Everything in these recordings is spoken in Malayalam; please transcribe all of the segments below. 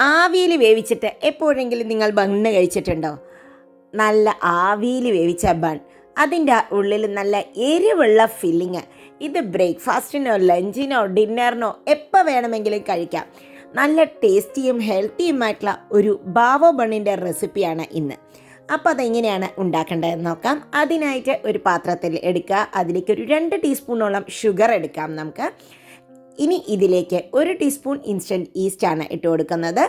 ആവിയിൽ വേവിച്ചിട്ട് എപ്പോഴെങ്കിലും നിങ്ങൾ ബണ്ണ് കഴിച്ചിട്ടുണ്ടോ? നല്ല ആവിയിൽ വേവിച്ച ബൺ, അതിൻ്റെ ഉള്ളിൽ നല്ല എരിവുള്ള ഫില്ലിങ്. ഇത് ബ്രേക്ക്ഫാസ്റ്റിനോ ലഞ്ചിനോ ഡിന്നറിനോ എപ്പോൾ വേണമെങ്കിലും കഴിക്കാം. നല്ല ടേസ്റ്റിയും ഹെൽത്തിയുമായിട്ടുള്ള ഒരു ബാവോ ബണ്ണിൻ്റെ റെസിപ്പിയാണ് ഇന്ന്. അപ്പോൾ അതെങ്ങനെയാണ് ഉണ്ടാക്കേണ്ടതെന്ന് നോക്കാം. അതിനായിട്ട് ഒരു പാത്രത്തിൽ എടുക്കുക. അതിലേക്ക് ഒരു 2 ടീസ്പൂണോളം ഷുഗർ എടുക്കാം നമുക്ക്. ഇനി ഇതിലേക്ക് 1 ടീസ്പൂൺ ഇൻസ്റ്റൻറ്റ് ഈസ്റ്റാണ് ഇട്ട് കൊടുക്കുന്നത്.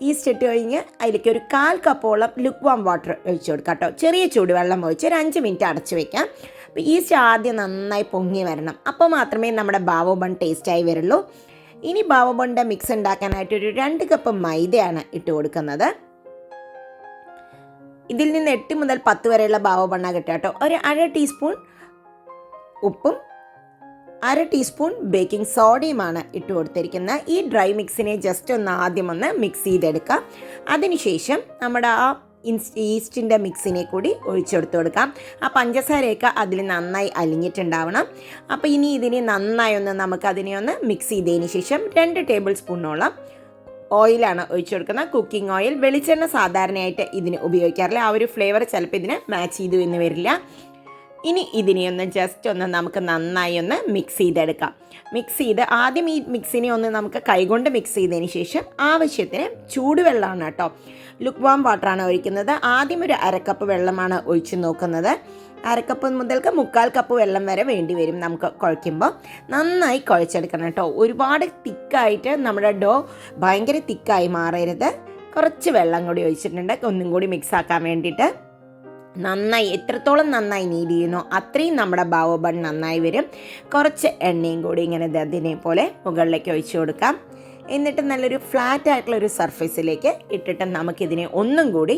ഈസ്റ്റ് ഇട്ട് കഴിഞ്ഞ് അതിലേക്ക് ഒരു 1/4 കപ്പോളം ലുക്ക് വാം വാട്ടർ ഒഴിച്ച് കൊടുക്കാം കേട്ടോ. ചെറിയ ചൂടുവെള്ളം ഒഴിച്ച് ഒരു 5 മിനിറ്റ് അടച്ച് വയ്ക്കാം. അപ്പോൾ ഈസ്റ്റ് ആദ്യം നന്നായി പൊങ്ങി വരണം. അപ്പോൾ മാത്രമേ നമ്മുടെ ബാവോ ബൺ ടേസ്റ്റായി വരുള്ളൂ. ഇനി ബാവോ ബണ്ണിൻ്റെ മിക്സ് ഉണ്ടാക്കാനായിട്ട് ഒരു 2 കപ്പ് മൈദയാണ് ഇട്ട് കൊടുക്കുന്നത്. ഇതിൽ നിന്ന് 8 മുതൽ 10 വരെയുള്ള ബാവോ ബണ്ണാണ് കിട്ടുക കേട്ടോ. ഒരു 1/2 ടീസ്പൂൺ ഉപ്പും 1/2 ടീസ്പൂൺ ബേക്കിംഗ് സോഡയുമാണ് ഇട്ട് കൊടുത്തിരിക്കുന്നത്. ഈ ഡ്രൈ മിക്സിനെ ജസ്റ്റ് ആദ്യം ഒന്ന് മിക്സ് ചെയ്തെടുക്കാം. അതിനുശേഷം നമ്മുടെ ആ ഈസ്റ്റിൻ്റെ മിക്സിനെ കൂടി ഒഴിച്ചെടുത്ത് കൊടുക്കാം. ആ പഞ്ചസാരയൊക്കെ അതിൽ നന്നായി അലിഞ്ഞിട്ടുണ്ടാവണം. അപ്പോൾ ഇനി ഇതിനെ നന്നായി നമുക്കതിനെ ഒന്ന് മിക്സ് ചെയ്തതിന് ശേഷം 2 ടേബിൾ സ്പൂണോളം ഓയിലാണ് ഒഴിച്ചു കൊടുക്കുന്നത്. Cooking oil. വെളിച്ചെണ്ണ സാധാരണയായിട്ട് ഇതിന് ഉപയോഗിക്കാറില്ല. ആ ഒരു ഫ്ലേവർ ചിലപ്പോൾ ഇതിന് മാച്ച് ചെയ്തു എന്ന് വരില്ല. ഇനി ഇതിനെ ജസ്റ്റ് നമുക്ക് നന്നായി മിക്സ് ചെയ്തെടുക്കാം. മിക്സ് ചെയ്ത് ആദ്യം ഈ മിക്സിനെ നമുക്ക് കൈകൊണ്ട് മിക്സ് ചെയ്തതിന് ശേഷം ആവശ്യത്തിന് ചൂടുവെള്ളമാണ് കേട്ടോ, ലുക്ക് വാം വാട്ടറാണ് ഒഴിക്കുന്നത്. ആദ്യം ഒരു 1/2 കപ്പ് വെള്ളമാണ് ഒഴിച്ച് നോക്കുന്നത്. 1/2 കപ്പ് മുതൽക്ക് 3/4 കപ്പ് വെള്ളം വരെ വേണ്ടി വരും നമുക്ക് കുഴയ്ക്കുമ്പോൾ. നന്നായി കുഴച്ചെടുക്കണം കേട്ടോ. ഒരുപാട് തിക്കായിട്ട് നമ്മുടെ ഡോ ഭയങ്കര തിക്കായി മാറരുത്. കുറച്ച് വെള്ളം കൂടി ഒഴിച്ചിട്ടുണ്ട് ഒന്നും കൂടി മിക്സ് ആക്കാൻ വേണ്ടിയിട്ട്. നന്നായി എത്രത്തോളം നന്നായി നീഡ് ചെയ്യുന്നോ അത്രയും നമ്മുടെ ബാവോ ബൺ നന്നായി വരും. കുറച്ച് എണ്ണയും കൂടി ഇങ്ങനെ അതിനെ പോലെ മുകളിലേക്ക് ഒഴിച്ചു കൊടുക്കാം. എന്നിട്ട് നല്ലൊരു ഫ്ലാറ്റ് ആയിട്ടുള്ള ഒരു സർഫേസിലേക്ക് ഇട്ടിട്ട് നമുക്കിതിനെ ഒന്നും കൂടി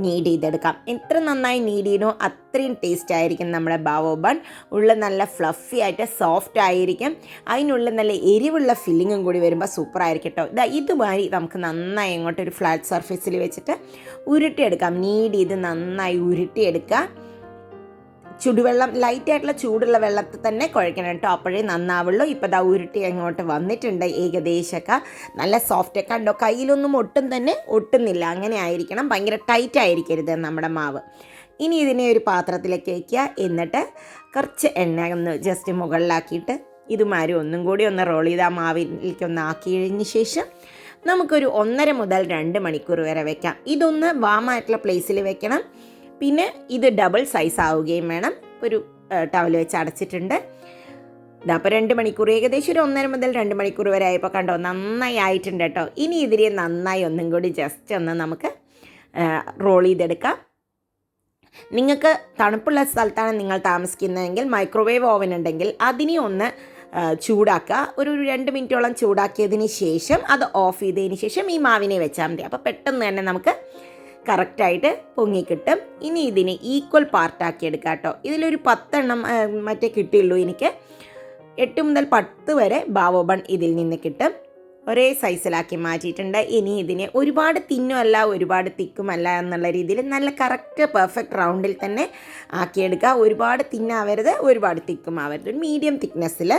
നീഡ് ചെയ്തെടുക്കാം. എത്ര നന്നായി നീഡ് ചെയ്യുന്നോ അത്രയും ടേസ്റ്റ് ആയിരിക്കും നമ്മുടെ ബാവോ ബൺ. ഉള്ളിൽ നല്ല ഫ്ലഫി ആയിട്ട് സോഫ്റ്റ് ആയിരിക്കും. അതിനുള്ളിൽ നല്ല എരിവുള്ള ഫില്ലിങ്ങും കൂടി വരുമ്പോൾ സൂപ്പറായിരിക്കും കേട്ടോ. ഇതുമാതിരി നമുക്ക് നന്നായി അങ്ങോട്ടൊരു ഫ്ലാറ്റ് സർഫേസിൽ വെച്ചിട്ട് ഉരുട്ടിയെടുക്കാം. നീഡ് ചെയ്ത് നന്നായി ഉരുട്ടിയെടുക്കുക. ചുടുവെള്ളം, ലൈറ്റായിട്ടുള്ള ചൂടുള്ള വെള്ളത്തിൽ തന്നെ കുഴക്കണം കേട്ടോ, അപ്പോഴേ നന്നാവുള്ളൂ. ഇപ്പോൾ ഉരുട്ടി അങ്ങോട്ട് വന്നിട്ടുണ്ട്. ഏകദേശമൊക്കെ നല്ല സോഫ്റ്റൊക്കെ ഉണ്ടോ, കയ്യിലൊന്നും ഒട്ടുന്നില്ല. അങ്ങനെ ആയിരിക്കണം, ഭയങ്കര ടൈറ്റ് ആയിരിക്കരുത് നമ്മുടെ മാവ്. ഇനി ഇതിനെ ഒരു പാത്രത്തിലേക്ക് വയ്ക്കുക. എന്നിട്ട് കുറച്ച് എണ്ണ ജസ്റ്റ് മുകളിലാക്കിയിട്ട് ഇതുമാതിരി ഒന്നും കൂടി റോൾ ചെയ്ത് ആ മാവിലേക്ക് ആക്കി കഴിഞ്ഞ ശേഷം നമുക്കൊരു 1.5 മുതൽ 2 മണിക്കൂർ വരെ വെക്കാം. ഇതൊന്ന് വാമായിട്ടുള്ള പ്ലേസിൽ വെക്കണം. പിന്നെ ഇത് ഡബിൾ സൈസ് ആവുകയും വേണം. ഒരു ടവൽ വെച്ച് അടച്ചിട്ടുണ്ട്. അപ്പോൾ 2 മണിക്കൂർ, ഏകദേശം ഒരു 1.5 മുതൽ 2 മണിക്കൂർ വരെ ആയപ്പോൾ കണ്ടോ നന്നായി ആയിട്ടുണ്ട് കേട്ടോ. ഇനി ഇതിനെ നന്നായി ഒന്നും കൂടി ജസ്റ്റ് നമുക്ക് റോൾ ചെയ്തെടുക്കാം. നിങ്ങൾക്ക് തണുപ്പുള്ള സ്ഥലത്താണ് നിങ്ങൾ താമസിക്കുന്നതെങ്കിൽ മൈക്രോവേവ് ഓവൻ ഉണ്ടെങ്കിൽ അതിനെ ചൂടാക്കുക. ഒരു 2 മിനിറ്റോളം ചൂടാക്കിയതിന് ശേഷം അത് ഓഫ് ചെയ്തതിന് ശേഷം ഈ മാവിനെ വെച്ചാൽ മതി. അപ്പോൾ പെട്ടെന്ന് തന്നെ നമുക്ക് കറക്റ്റായിട്ട് പൊങ്ങിക്കിട്ടും. ഇനി ഇതിനെ ഈക്വൽ പാർട്ടാക്കി എടുക്കാം കേട്ടോ. ഇതിലൊരു 10 എണ്ണം മറ്റേ കിട്ടിയുള്ളൂ എനിക്ക്. 8 മുതൽ 10 വരെ ബാവോ ബൺ ഇതിൽ നിന്ന് കിട്ടും. ഒരേ സൈസിലാക്കി മാറ്റിയിട്ടുണ്ട്. ഇനി ഇതിനെ ഒരുപാട് തിന്നുമല്ല ഒരുപാട് തിക്കുമല്ല എന്നുള്ള രീതിയിൽ നല്ല കറക്റ്റ് പെർഫെക്റ്റ് റൗണ്ടിൽ തന്നെ ആക്കിയെടുക്കുക. ഒരുപാട് തിന്നാവരുത്, ഒരുപാട് തിക്കുമാവരുത്, ഒരു മീഡിയം തിക്നെസ്സിൽ.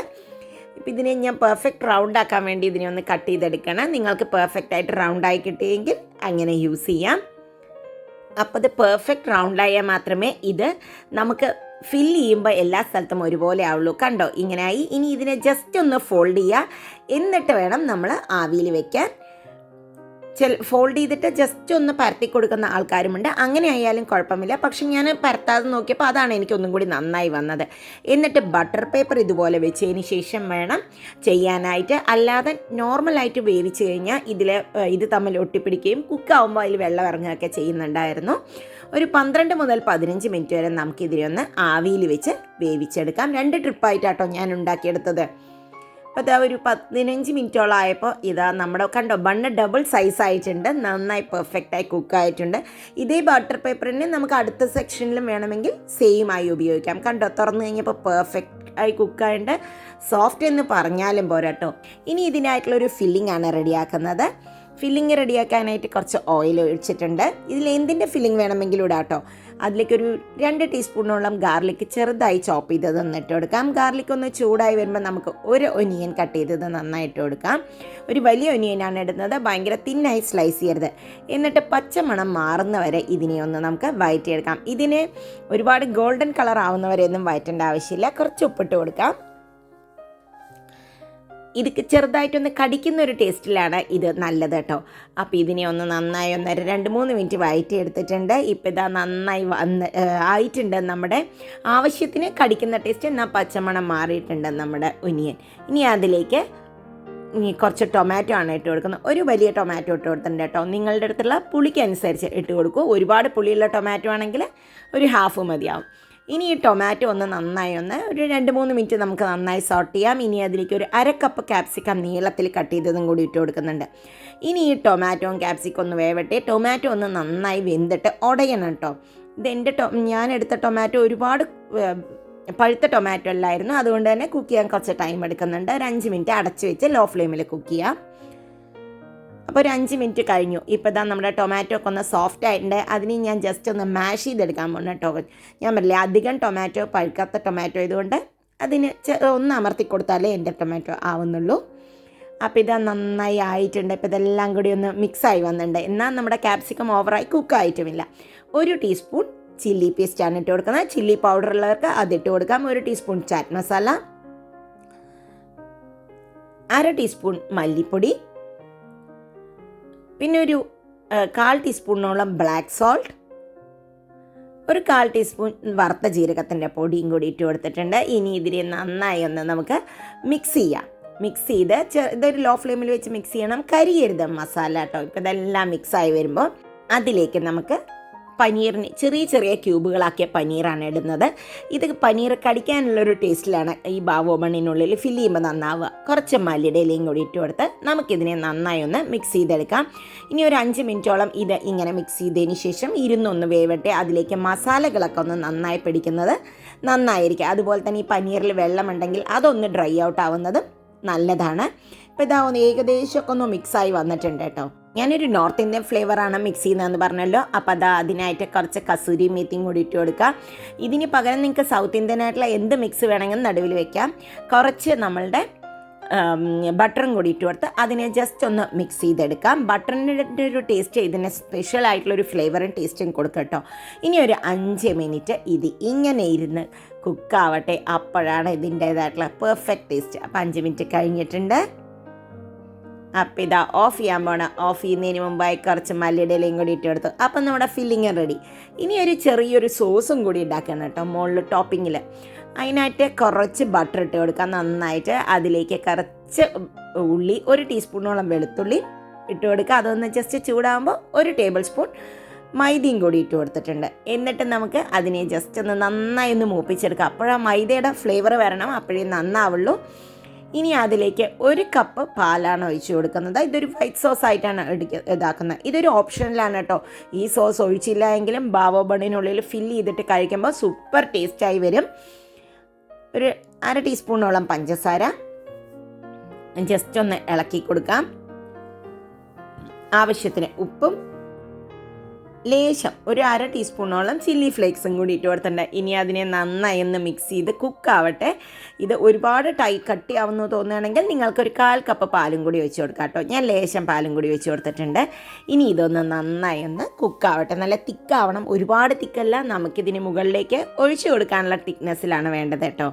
ഇപ്പം ഇതിനെ ഞാൻ പെർഫെക്റ്റ് റൗണ്ട് ആക്കാൻ വേണ്ടി ഇതിനെ കട്ട് ചെയ്തെടുക്കണം. നിങ്ങൾക്ക് പെർഫെക്റ്റായിട്ട് റൗണ്ടായി കിട്ടിയെങ്കിൽ അങ്ങനെ യൂസ് ചെയ്യാം. അപ്പോൾ ഇത് പെർഫെക്റ്റ് റൗണ്ടായാൽ മാത്രമേ ഇത് നമുക്ക് ഫില്ല് ചെയ്യുമ്പോൾ എല്ലാ സ്ഥലത്തും ഒരുപോലെ ആവുള്ളൂ. കണ്ടോ ഇങ്ങനെയായി. ഇനി ഇതിനെ ജസ്റ്റ് ഫോൾഡ് ചെയ്യുക. എന്നിട്ട് വേണം നമ്മൾ ആവിയിൽ വെക്കാൻ. ഫോൾഡ് ചെയ്തിട്ട് ജസ്റ്റ് പരത്തി കൊടുക്കുന്ന ആൾക്കാരുമുണ്ട്. അങ്ങനെ ആയാലും കുഴപ്പമില്ല. പക്ഷെ ഞാൻ പരത്താതെ നോക്കിയപ്പോൾ അതാണ് എനിക്കൊന്നും കൂടി നന്നായി വന്നത്. എന്നിട്ട് ബട്ടർ പേപ്പർ ഇതുപോലെ വെച്ചതിന് ശേഷം വേണം ചെയ്യാനായിട്ട്. അല്ലാതെ നോർമലായിട്ട് വേവിച്ച് കഴിഞ്ഞാൽ ഇത് തമ്മിൽ ഒട്ടിപ്പിടിക്കുകയും കുക്കാവുമ്പോൾ അതിൽ വെള്ളം ഇറങ്ങുകയൊക്കെ ചെയ്യുന്നുണ്ടായിരുന്നു. ഒരു 12 മുതൽ 15 മിനിറ്റ് വരെ നമുക്കിതിനെ ആവിയിൽ വെച്ച് വേവിച്ചെടുക്കാം. 2 ട്രിപ്പായിട്ടാട്ടോ ഞാൻ ഉണ്ടാക്കിയെടുത്തത്. അപ്പോൾ ഒരു 15 മിനിറ്റോളം ആയപ്പോൾ നമ്മുടെ കണ്ടോ ബണ്ണ് ഡബിൾ സൈസ് ആയിട്ടുണ്ട്. നന്നായി പെർഫെക്റ്റായി കുക്കായിട്ടുണ്ട്. ഇതേ ബട്ടർ പേപ്പറിനെ നമുക്ക് അടുത്ത സെക്ഷനിലും വേണമെങ്കിൽ സെയിം ആയി ഉപയോഗിക്കാം. കണ്ടോ തുറന്നു കഴിഞ്ഞപ്പോൾ പെർഫെക്റ്റ് ആയി കുക്കായിട്ട് സോഫ്റ്റ് എന്ന് പറഞ്ഞാലും പോരാട്ടോ. ഇനി ഇതിനായിട്ടുള്ളൊരു ഫില്ലിംഗ് ആണ് റെഡിയാക്കുന്നത്. ഫില്ലിങ് റെഡിയാക്കാനായിട്ട് കുറച്ച് ഓയിൽ ഒഴിച്ചിട്ടുണ്ട്. ഇതിൽ എന്തിൻ്റെ ഫില്ലിങ് വേണമെങ്കിലും ഇടാം കേട്ടോ. അതിലേക്കൊരു 2 ടീസ്പൂണോളം ഗാർലിക്ക് ചെറുതായി ചോപ്പ് ചെയ്തത് ഇട്ട് കൊടുക്കാം. ഗാർലിക് ഒന്ന് ചൂടായി വരുമ്പോൾ നമുക്ക് ഒരു ഒനിയൻ കട്ട് ചെയ്തത് നന്നായിട്ട് കൊടുക്കാം. ഒരു വലിയ ഒനിയനാണ് ഇടുന്നത്, ഭയങ്കര തിന്നായി സ്ലൈസ് ചെയ്യരുത്. എന്നിട്ട് പച്ചമണം മാറുന്നവരെ ഇതിനെ ഒന്ന് നമുക്ക് വഴറ്റിയെടുക്കാം. ഇതിന് ഒരുപാട് ഗോൾഡൻ കളർ ആവുന്നവരെയൊന്നും വഴറ്റേണ്ട ആവശ്യമില്ല. കുറച്ച് ഉപ്പിട്ട് കൊടുക്കാം. ഇത് ചെറുതായിട്ടൊന്ന് കടിക്കുന്ന ഒരു ടേസ്റ്റിലാണ് ഇത് നല്ലത് കേട്ടോ. അപ്പോൾ ഇതിനെ ഒന്ന് നന്നായി 2-3 മിനിറ്റ് വഴറ്റി എടുത്തിട്ടുണ്ട്. ഇപ്പോൾ ഇതാ നന്നായി ആയിട്ടുണ്ട്. നമ്മുടെ ആവശ്യത്തിന് കടിക്കുന്ന ടേസ്റ്റ്, എന്നാൽ പച്ചമണം മാറിയിട്ടുണ്ട് നമ്മുടെ ഒനിയൻ. ഇനി അതിലേക്ക് കുറച്ച് ടൊമാറ്റോ ആണ് ഇട്ട് കൊടുക്കുന്നത്. ഒരു വലിയ ടൊമാറ്റോ ഇട്ട് കൊടുത്തിട്ടുണ്ട് കേട്ടോ. നിങ്ങളുടെ അടുത്തുള്ള പുളിക്ക് അനുസരിച്ച് ഇട്ട് കൊടുക്കൂ. ഒരുപാട് പുളിയുള്ള ടൊമാറ്റോ ആണെങ്കിൽ ഒരു ഹാഫ് മതിയാവും. ഇനി ഈ ടൊമാറ്റോ ഒന്ന് നന്നായി ഒരു 2-3 മിനിറ്റ് നമുക്ക് നന്നായി സോട്ട് ചെയ്യാം. ഇനി അതിലേക്ക് ഒരു 1/2 കപ്പ് ക്യാപ്സിക്കം നീളത്തിൽ കട്ട് ചെയ്തതും കൂടി ഇട്ട് കൊടുക്കുന്നുണ്ട്. ഇനി ഈ ടൊമാറ്റോയും ക്യാപ്സിക്കം ഒന്ന് വേവട്ടെ. ടൊമാറ്റോ ഒന്ന് നന്നായി വെന്തിട്ട് ഉടയണം കേട്ടോ. ഇത് ഞാനെടുത്ത ടൊമാറ്റോ ഒരുപാട് പഴുത്ത ടൊമാറ്റോ അല്ലായിരുന്നു, അതുകൊണ്ട് തന്നെ കുക്ക് ചെയ്യാൻ കുറച്ച് ടൈം എടുക്കുന്നുണ്ട്. ഒരു 5 മിനിറ്റ് അടച്ച് വെച്ച് ലോ ഫ്ലെയിമിൽ കുക്ക് ചെയ്യാം. അപ്പോൾ ഒരു 5 മിനിറ്റ് കഴിഞ്ഞു. ഇപ്പോൾ ഇതാ നമ്മുടെ ടൊമാറ്റോ ഒക്കെ ഒന്ന് സോഫ്റ്റ് ആയിട്ടുണ്ട്. അതിന് ഞാൻ ജസ്റ്റ് ഒന്ന് മാഷ് ചെയ്തെടുക്കാൻ പോകുന്നു കേട്ടോ. ഞാൻ പറഞ്ഞില്ലേ, അധികം ടൊമാറ്റോ പഴുക്കാത്ത ടൊമാറ്റോ ആയതുകൊണ്ട് അതിന് ഒന്ന് അമർത്തി കൊടുത്താലേ എൻ്റെ ടൊമാറ്റോ ആവുന്നുള്ളൂ. അപ്പോൾ ഇതാ നന്നായി ആയിട്ടുണ്ട്. ഇപ്പോൾ ഇതെല്ലാം കൂടി ഒന്ന് മിക്സായി വന്നിട്ടുണ്ട്. എന്നാൽ നമ്മുടെ ക്യാപ്സിക്കം ഓവറായി കുക്കായിട്ടുമില്ല. 1 ടീസ്പൂൺ ചില്ലി പേസ്റ്റാണ് ഇട്ട് കൊടുക്കുന്നത്. ചില്ലി പൗഡർ ഉള്ളവർക്ക് അതിട്ട് കൊടുക്കാം. 1 ടീസ്പൂൺ ചാറ്റ് മസാല, 1/2 ടീസ്പൂൺ മല്ലിപ്പൊടി, പിന്നെ ഒരു 1/4 ടീസ്പൂണോളം ബ്ലാക്ക് സോൾട്ട്, ഒരു 1/4 ടീസ്പൂൺ വറുത്ത ജീരകത്തിൻ്റെ പൊടിയും കൂടി ഇട്ട് കൊടുത്തിട്ടുണ്ട്. ഇനി ഇതിനെ നന്നായി ഒന്ന് നമുക്ക് മിക്സ് ചെയ്യാം. മിക്സ് ചെയ്ത് ഇതൊരു ലോ ഫ്ലെയിമിൽ വെച്ച് മിക്സ് ചെയ്യണം. കരിയരുത് മസാല കേട്ടോ. ഇപ്പോൾ ഇതെല്ലാം മിക്സായി വരുമ്പോൾ അതിലേക്ക് നമുക്ക് പനീറിന് ചെറിയ ക്യൂബുകളാക്കിയ പനീറാണ് ഇടുന്നത്. ഇത് പനീർ കടിക്കാനുള്ളൊരു ടേസ്റ്റിലാണ് ഈ ബാവോ ബണ്ണിനുള്ളിൽ ഫില്ല് ചെയ്യുമ്പോൾ നന്നാവുക. കുറച്ച് മല്ലിയുടെ ഇലയും കൂടി ഇട്ട് കൊടുത്ത് നമുക്കിതിനെ നന്നായി ഒന്ന് മിക്സ് ചെയ്തെടുക്കാം. ഇനി ഒരു 5 മിനിറ്റോളം ഇത് ഇങ്ങനെ മിക്സ് ചെയ്തതിന് ശേഷം ഇരുന്നൊന്ന് വേവട്ടെ. അതിലേക്ക് മസാലകളൊക്കെ ഒന്ന് നന്നായി പിടിക്കുന്നത് നന്നായിരിക്കും. അതുപോലെ തന്നെ ഈ പനീറിൽ വെള്ളമുണ്ടെങ്കിൽ അതൊന്ന് ഡ്രൈ ഔട്ട് ആവുന്നതും നല്ലതാണ്. ഇപ്പോൾ ഇതാ ഒന്ന് ഏകദേശമൊക്കെ ഒന്ന് മിക്സായി വന്നിട്ടുണ്ട് കേട്ടോ. ഞാനൊരു നോർത്ത് ഇന്ത്യൻ ഫ്ലേവറാണ് മിക്സ് ചെയ്യുന്നതെന്ന് പറഞ്ഞല്ലോ. അപ്പോൾ അതിനായിട്ട് കുറച്ച് കസൂരി മേത്തിയും കൂടി ഇട്ട് കൊടുക്കാം. ഇതിന് പകരം നിങ്ങൾക്ക് സൗത്ത് ഇന്ത്യൻ ആയിട്ടുള്ള എന്ത് മിക്സ് വേണമെങ്കിലും നടുവിൽ വെക്കാം. കുറച്ച് നമ്മളുടെ ബട്ടറും കൂടി ഇട്ട് കൊടുത്ത് അതിനെ ജസ്റ്റ് ഒന്ന് മിക്സ് ചെയ്തെടുക്കാം. ബട്ടറിൻ്റെ ഒരു ടേസ്റ്റ് ഇതിന് സ്പെഷ്യൽ ആയിട്ടുള്ളൊരു ഫ്ലേവറും ടേസ്റ്റും കൊടുക്കാം കേട്ടോ. ഇനി ഒരു 5 മിനിറ്റ് ഇത് ഇങ്ങനെ ഇരുന്ന് കുക്കാവട്ടെ. അപ്പോഴാണ് ഇതിൻ്റേതായിട്ടുള്ള പെർഫെക്റ്റ് ടേസ്റ്റ്. അപ്പോൾ 5 മിനിറ്റ് കഴിഞ്ഞിട്ടുണ്ട്. അപ്പോൾ ഇതാ ഓഫ് ചെയ്യാൻ പോണം. ഓഫ് ചെയ്യുന്നതിന് മുമ്പായി കുറച്ച് മല്ലിയുടെ ഇലയും കൂടി ഇട്ട് കൊടുത്തു. അപ്പം നമ്മുടെ ഫില്ലിങ് റെഡി. ഇനി ഒരു ചെറിയൊരു സോസും കൂടി ഉണ്ടാക്കണം കേട്ടോ മുകളിൽ ടോപ്പിങ്ങിൽ. അതിനായിട്ട് കുറച്ച് ബട്ടർ ഇട്ട് കൊടുക്കാം നന്നായിട്ട്. അതിലേക്ക് കുറച്ച് ഉള്ളി, 1 ടീസ്പൂണോളം വെളുത്തുള്ളി ഇട്ട് കൊടുക്കുക. അതൊന്ന് ജസ്റ്റ് ചൂടാകുമ്പോൾ 1 ടേബിൾ സ്പൂൺ മൈദയും കൂടി ഇട്ട് കൊടുത്തിട്ടുണ്ട്. എന്നിട്ട് നമുക്ക് അതിനെ ജസ്റ്റ് ഒന്ന് നന്നായി ഒന്ന് മൂപ്പിച്ചെടുക്കാം. അപ്പോഴാ മൈദയുടെ ഫ്ലേവർ വരണം, അപ്പോഴേ നന്നാവുള്ളൂ. ഇനി അതിലേക്ക് 1 കപ്പ് പാലാണ് ഒഴിച്ചു കൊടുക്കുന്നത്. ഇതൊരു വൈറ്റ് സോസ് ആയിട്ടാണ് ഇതാക്കുന്നത്. ഇതൊരു ഓപ്ഷനിലാണ് കേട്ടോ. ഈ സോസ് ഒഴിച്ചില്ല എങ്കിലും ബാവോ ബണ്ണിനുള്ളിൽ ഫില്ല് ചെയ്തിട്ട് കഴിക്കുമ്പോൾ സൂപ്പർ ടേസ്റ്റായി വരും. ഒരു 1/2 ടീസ്പൂണോളം പഞ്ചസാര ജസ്റ്റ് ഒന്ന് ഇളക്കി കൊടുക്കാം. ആവശ്യത്തിന് ഉപ്പും ലേശം ഒരു 1/2 ടീസ്പൂണോളം ചില്ലി ഫ്ലേക്സും കൂടി ഇട്ട് കൊടുത്തിട്ടുണ്ട്. ഇനി അതിനെ നന്നായി ഒന്ന് മിക്സ് ചെയ്ത് കുക്കാവട്ടെ. ഇത് ഒരുപാട് കട്ടിയാവുന്നു തോന്നുകയാണെങ്കിൽ നിങ്ങൾക്കൊരു 1/4 കപ്പ് പാലും കൂടി ഒഴിച്ച് കൊടുക്കാം കേട്ടോ. ഞാൻ ലേശം പാലും കൂടി ഒഴിച്ച് കൊടുത്തിട്ടുണ്ട്. ഇനി ഇതൊന്ന് നന്നായി ഒന്ന് കുക്കാവട്ടെ. നല്ല തിക്കാവണം, ഒരുപാട് തിക്കല്ല. നമുക്കിതിന് മുകളിലേക്ക് ഒഴിച്ചു കൊടുക്കാനുള്ള തിക്നെസ്സിലാണ് വേണ്ടത് കേട്ടോ.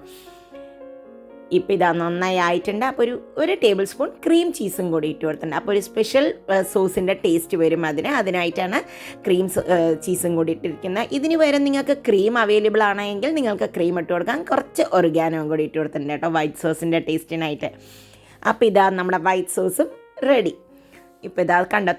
ഇപ്പോൾ ഇതാ നന്നായി ആയിട്ടുണ്ട്. അപ്പോൾ ഒരു ടേബിൾ സ്പൂൺ ക്രീം ചീസും കൂടി ഇട്ട് കൊടുത്തിട്ടുണ്ട്. അപ്പോൾ ഒരു സ്പെഷ്യൽ സോസിൻ്റെ ടേസ്റ്റ് വരും അതിനായിട്ടാണ് ക്രീം ചീസും കൂടി ഇട്ടിരിക്കുന്നത്. ഇതിന് പകരം നിങ്ങൾക്ക് ക്രീം അവൈലബിൾ ആണെങ്കിൽ നിങ്ങൾക്ക് ക്രീം ഇട്ട് കൊടുക്കാം. കുറച്ച് ഒറിഗാനോയും കൂടി ഇട്ട് കൊടുത്തിട്ടുണ്ട് കേട്ടോ വൈറ്റ് സോസിൻ്റെ ടേസ്റ്റിനായിട്ട്. അപ്പോൾ ഇതാ നമ്മുടെ വൈറ്റ് സോസും റെഡി. ഇപ്പോൾ ഇതാ കണ്ടോ,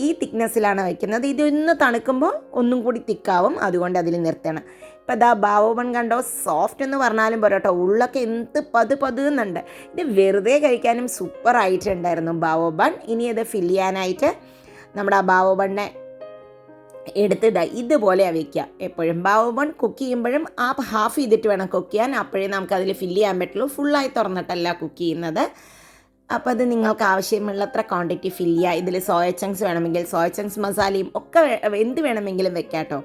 ഈ തിക്നെസ്സിലാണ് വയ്ക്കുന്നത്. ഇതൊന്ന് തണുക്കുമ്പോൾ ഒന്നും കൂടി തിക്കാവും, അതുകൊണ്ട് അതിൽ നിർത്തണം. ഇപ്പോൾ ഇതാ ബാവോ ബൺ കണ്ടോ, സോഫ്റ്റ് എന്ന് പറഞ്ഞാലും പോരാട്ടോ, ഉള്ളൊക്കെ എന്ത് പതുന്നുണ്ട്. ഇത് വെറുതെ കഴിക്കാനും സൂപ്പർ ആയിട്ടുണ്ടായിരുന്നു ബാവോ ബൺ. ഇനി ഇത് ഫില്ല് ചെയ്യാനായിട്ട് നമ്മുടെ ആ ബാവോ ബണ്ണെ എടുത്ത് ഇതുപോലെയാണ് വയ്ക്കുക. എപ്പോഴും ബാവോ ബൺ കുക്ക് ചെയ്യുമ്പോഴും ഹാഫ് ചെയ്തിട്ട് വേണം കുക്ക് ചെയ്യാൻ. അപ്പോഴേ നമുക്കതിൽ ഫില്ല് ചെയ്യാൻ പറ്റുള്ളൂ. ഫുള്ളായി തുറന്നിട്ടല്ല കുക്ക് ചെയ്യുന്നത്. അപ്പോൾ അത് നിങ്ങൾക്ക് ആവശ്യമുള്ളത്ര ക്വാണ്ടിറ്റി ഫില്ല് ചെയ്യുക. ഇതിൽ സോയ ചങ്ക്സ് വേണമെങ്കിൽ സോയ ചങ്ക്സ് മസാലയും ഒക്കെ എന്ത് വേണമെങ്കിലും വെക്കാം കേട്ടോ.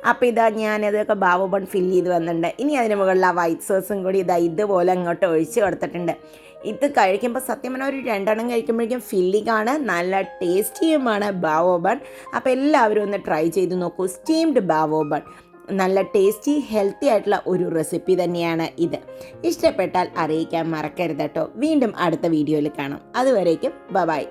അപ്പോൾ ഇതാ ഞാനതൊക്കെ ബാവോ ബൺ ഫില്ല് ചെയ്ത് വന്നിട്ടുണ്ട്. ഇനി അതിന് മുകളിൽ ആ വൈറ്റ് സോസും കൂടി ഇതുപോലെ അങ്ങോട്ട് ഒഴിച്ച് കൊടുത്തിട്ടുണ്ട്. ഇത് കഴിക്കുമ്പോൾ സത്യം പറഞ്ഞാൽ ഒരു 2 എണ്ണം കഴിക്കുമ്പോഴേക്കും ഫില്ലിംഗ് ആണ്, നല്ല ടേസ്റ്റിയുമാണ് ബാവോ ബൺ. അപ്പോൾ എല്ലാവരും ഒന്ന് ട്രൈ ചെയ്ത് നോക്കൂ. സ്റ്റീംഡ് ബാവോ ബൺ നല്ല ടേസ്റ്റി ഹെൽത്തി ആയിട്ടുള്ള ഒരു റെസിപ്പി തന്നെയാണ് ഇത്. ഇഷ്ടപ്പെട്ടാൽ അറിയിക്കാൻ മറക്കരുത് കേട്ടോ. വീണ്ടും അടുത്ത വീഡിയോയിൽ കാണാം. അതുവരേക്കും ബൈ.